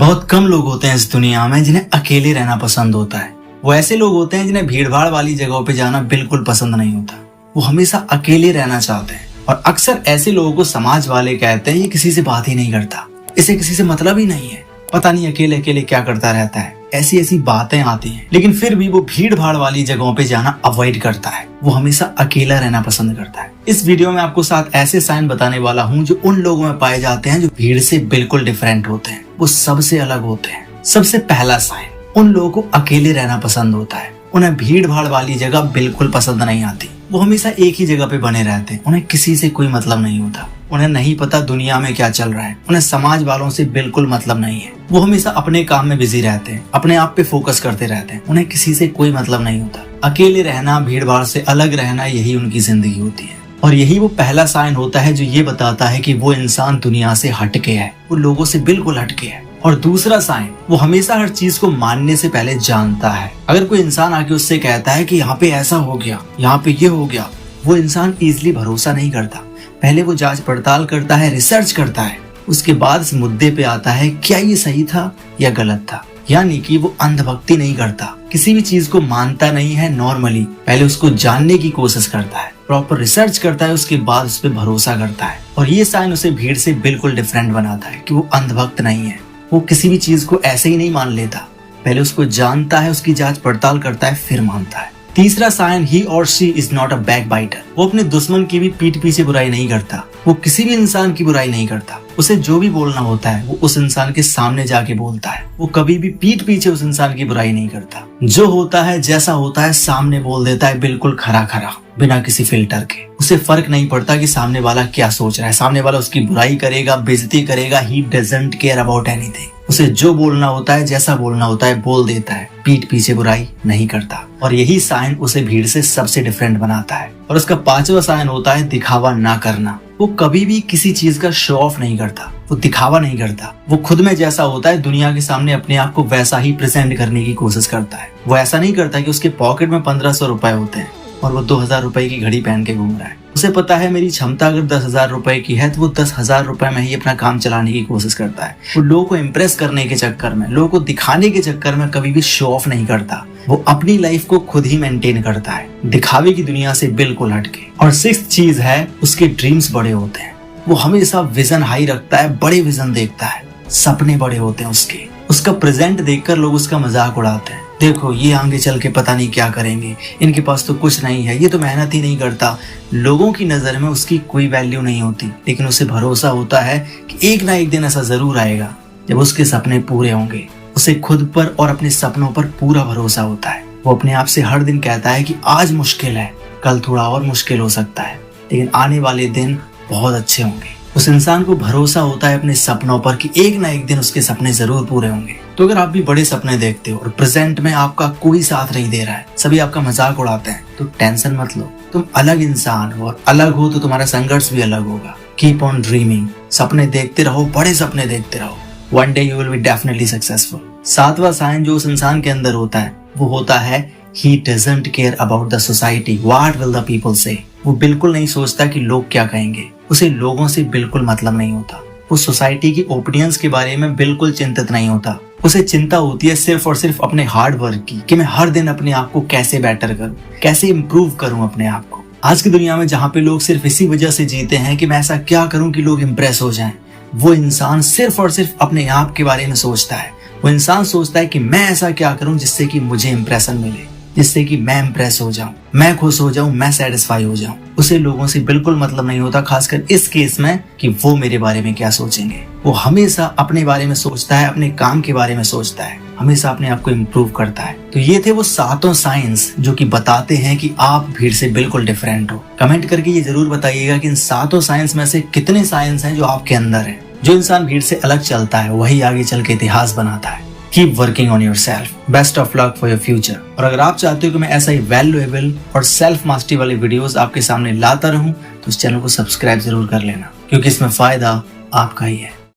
बहुत कम लोग होते हैं इस दुनिया में जिन्हें अकेले रहना पसंद होता है। वो ऐसे लोग होते हैं जिन्हें भीड़ भाड़ वाली जगहों पे जाना बिल्कुल पसंद नहीं होता। वो हमेशा अकेले रहना चाहते हैं और अक्सर ऐसे लोगों को समाज वाले कहते हैं ये किसी से बात ही नहीं करता, इसे किसी से मतलब ही नहीं है, पता नहीं अकेले अकेले क्या करता रहता है। ऐसी ऐसी बातें आती हैं, लेकिन फिर भी वो भीड़ भाड़ वाली जगहों पे जाना अवॉइड करता है। वो हमेशा अकेला रहना पसंद करता है। इस वीडियो में आपको 7 ऐसे साइन बताने वाला हूँ जो उन लोगों में पाए जाते हैं जो भीड़ से बिल्कुल डिफरेंट होते हैं, वो सबसे अलग होते हैं। सबसे पहला साइन, उन लोगों को अकेले रहना पसंद होता है। उन्हें भीड़ भाड़ वाली जगह बिल्कुल पसंद नहीं आती। वो हमेशा एक ही जगह पे बने रहते हैं। उन्हें किसी से कोई मतलब नहीं होता। उन्हें नहीं पता दुनिया में क्या चल रहा है। उन्हें समाज वालों से बिल्कुल मतलब नहीं है। वो हमेशा अपने काम में बिजी रहते हैं, अपने आप पे फोकस करते रहते हैं। उन्हें किसी से कोई मतलब नहीं होता। अकेले रहना, भीड़ भाड़ से अलग रहना, यही उनकी जिंदगी होती है। और यही वो पहला साइन होता है जो ये बताता है कि वो इंसान दुनिया से हटके है, वो लोगों से बिल्कुल हटके है। और दूसरा साइन, वो हमेशा हर चीज को मानने से पहले जानता है। अगर कोई इंसान आके उससे कहता है कि यहाँ पे ऐसा हो गया, यहाँ पे ये हो गया, वो इंसान इजीली भरोसा नहीं करता। पहले वो जांच पड़ताल करता है, रिसर्च करता है, उसके बाद इस मुद्दे पे आता है क्या ये सही था या गलत था। यानी कि वो अंधभक्ति नहीं करता, किसी भी चीज को मानता नहीं है नॉर्मली। पहले उसको जानने की कोशिश करता है, प्रॉपर रिसर्च करता है, उसके बाद उस पर भरोसा करता है। और ये साइन उसे भीड़ से बिल्कुल डिफरेंट बनाता है कि वो अंधभक्त नहीं है। वो किसी भी चीज को ऐसे ही नहीं मान लेता, पहले उसको जानता है, उसकी जांच पड़ताल करता है, फिर मानता है। तीसरा साइन, ही और शी इज नॉट अ बैकबाइटर। वो अपने दुश्मन की भी पीठ पीछे बुराई नहीं करता। वो किसी भी इंसान की बुराई नहीं करता। उसे जो भी बोलना होता है वो उस इंसान के सामने जाके बोलता है। वो कभी भी पीठ पीछे उस इंसान की बुराई नहीं करता। जो होता है, जैसा होता है, सामने बोल देता है, बिल्कुल खरा खरा, बिना किसी फिल्टर के। उसे फर्क नहीं पड़ता कि सामने वाला क्या सोच रहा है। सामने वाला उसकी बुराई करेगा, बेइज्जती करेगा, he doesn't care about anything. उसे जो बोलना होता है, जैसा बोलना होता है, बोल देता है, पीठ पीछे बुराई नहीं करता। और यही साइन उसे भीड़ से सबसे डिफरेंट बनाता है। और उसका 5वां साइन होता है दिखावा ना करना। वो कभी भी किसी चीज का शो ऑफ नहीं करता, वो दिखावा नहीं करता। वो खुद में जैसा होता है दुनिया के सामने अपने आप को वैसा ही प्रेजेंट करने की कोशिश करता है। वो ऐसा नहीं करता कि उसके पॉकेट में 1500 रुपए होते हैं और वो 2000 रुपए की घड़ी पहन के घूम रहा है। उसे पता है मेरी क्षमता अगर 10,000 रुपए की है तो वो 10,000 रुपए में ही अपना काम चलाने की कोशिश करता है। वो लोगों को इम्प्रेस करने के चक्कर में, लोगों को दिखाने के चक्कर में कभी भी शो ऑफ नहीं करता। वो अपनी लाइफ को खुद ही मेंटेन करता है, दिखावे की दुनिया से बिल्कुल हटके। और 6th चीज है, उसके ड्रीम्स बड़े होते हैं। वो हमेशा विजन हाई रखता है, बड़े विजन देखता है, सपने बड़े होते हैं उसके। उसका प्रेजेंट देखकर लोग उसका मजाक उड़ाते हैं। देखो ये आगे चल के पता नहीं क्या करेंगे, इनके पास तो कुछ नहीं है, ये तो मेहनत ही नहीं करता। लोगों की नजर में उसकी कोई वैल्यू नहीं होती, लेकिन उसे भरोसा होता है कि एक ना एक दिन ऐसा जरूर आएगा जब उसके सपने पूरे होंगे। उसे खुद पर और अपने सपनों पर पूरा भरोसा होता है। वो अपने आप से हर दिन कहता है कि आज मुश्किल है, कल थोड़ा और मुश्किल हो सकता है, लेकिन आने वाले दिन बहुत अच्छे होंगे। उस इंसान को भरोसा होता है अपने सपनों पर कि एक ना एक दिन उसके सपने जरूर पूरे होंगे। तो अगर आप भी बड़े सपने देखते हो और प्रेजेंट में आपका कोई साथ नहीं दे रहा है, सभी आपका मजाक उड़ाते हैं, तो टेंशन मत लो। तुम अलग इंसान हो और अलग हो तो तुम्हारा संघर्ष भी अलग होगा। कीप ऑन ड्रीमिंग, सपने देखते रहो, बड़े सपने देखते रहो। One day you will be definitely successful. 7वां साइन जो उस इंसान के अंदर होता है वो होता है he doesn't care about the society, what will the people से। वो बिल्कुल नहीं सोचता कि लोग क्या कहेंगे। उसे लोगों से बिल्कुल मतलब नहीं होता। वो सोसाइटी की ओपिनियंस के बारे में बिल्कुल चिंतित नहीं होता। उसे चिंता होती है सिर्फ और सिर्फ अपने हार्ड वर्क की, कि मैं हर दिन अपने आप को कैसे बेटर करूं, कैसे इम्प्रूव करूं अपने आप को। आज की दुनिया में जहाँ पे लोग सिर्फ इसी वजह से जीते हैं कि मैं ऐसा क्या करूं कि लोग इम्प्रेस हो जाएं, वो इंसान सिर्फ और सिर्फ अपने आप के बारे में सोचता है। वो इंसान सोचता है कि मैं ऐसा क्या करूं जिससे कि मुझे इम्प्रेशन मिले, जिससे कि मैं इम्प्रेस हो जाऊं, मैं खुश हो जाऊं, मैं सेटिस्फाई हो जाऊं। उसे लोगों से बिल्कुल मतलब नहीं होता, खासकर इस केस में कि वो मेरे बारे में क्या सोचेंगे। वो हमेशा अपने बारे में सोचता है, अपने काम के बारे में सोचता है, हमेशा अपने आप को इम्प्रूव करता है। तो ये थे वो 7 साइंस जो कि बताते हैं कि आप भीड़ से बिल्कुल डिफरेंट हो। कमेंट करके ये जरूर बताइएगा कि इन 7 साइंस में से कितने साइंस हैं जो आपके अंदर है। जो इंसान भीड़ से अलग चलता है वही आगे चल के इतिहास बनाता है। Keep working on yourself. Best of luck for your future. और अगर आप चाहते हो कि मैं ऐसा ही वैल्यूएबल और सेल्फ मास्टरी वाले वीडियोस आपके सामने लाता रहूं तो इस चैनल को सब्सक्राइब जरूर कर लेना, क्योंकि इसमें फायदा आपका ही है।